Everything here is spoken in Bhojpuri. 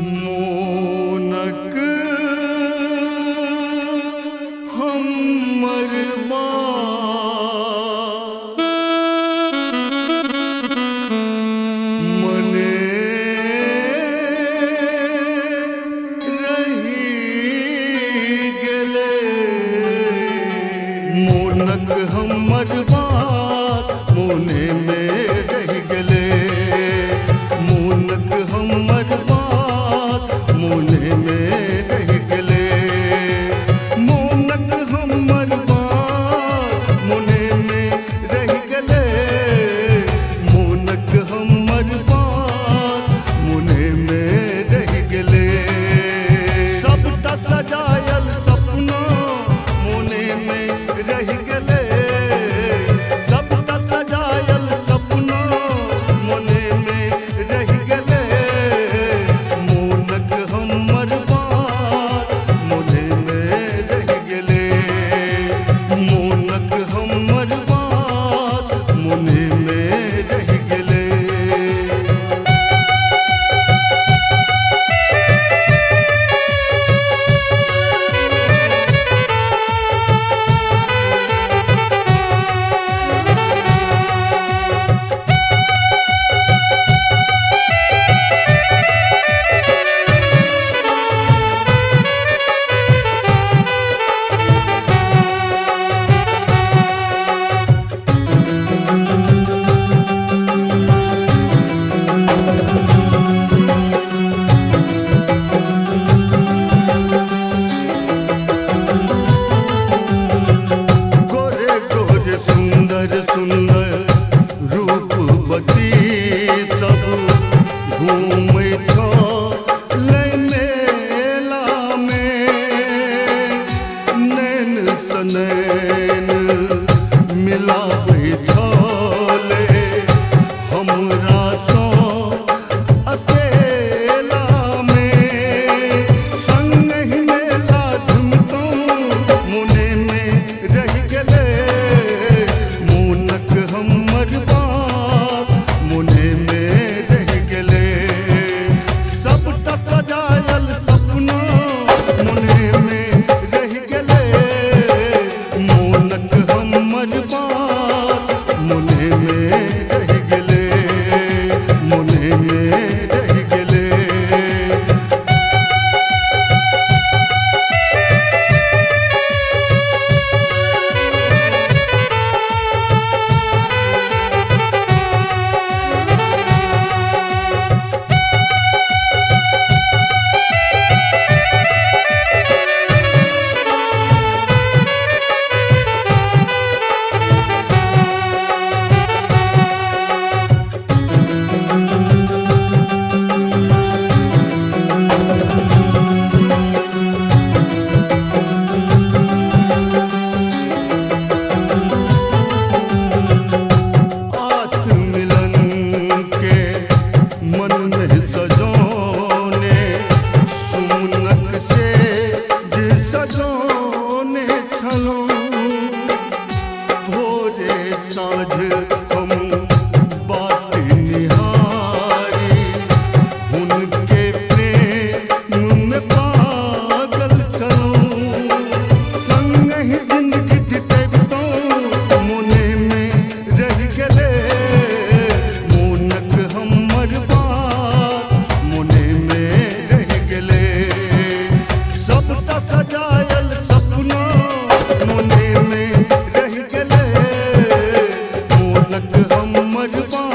मोनक हमर बात मने रही गेले। मोनक हमर बात मोने में रह गेले। मोनक हमर बात मोने में रह गेले। मोनक हमर बात मोने में रह गेले। मोनक हमर बात मोने में रह गेले। सबटा सजायल सपना मोने में रह गेले। सबटा सजायल सपना मोने में रह गेले। मोनक हमर बात मोने में रह गेले। मोनक हमर बात मोने में रह गेले। सुंदर सुंदर रूपवती सब घूमै छलै मेला में। नैन सँ नैन मिलाबै छलै हमरा सँ अकेला में। संगहि मेला घुमितौ मोने में रह गेले। मोनक हमर बात मोने में रह गेले। सबटा सजायल सपना मोने में रह गेले। मोनक हमर बात मोने में रह गेले। मोने में रह गेले। सजायल सपना मोने में रह गेले। मोनक हमर बात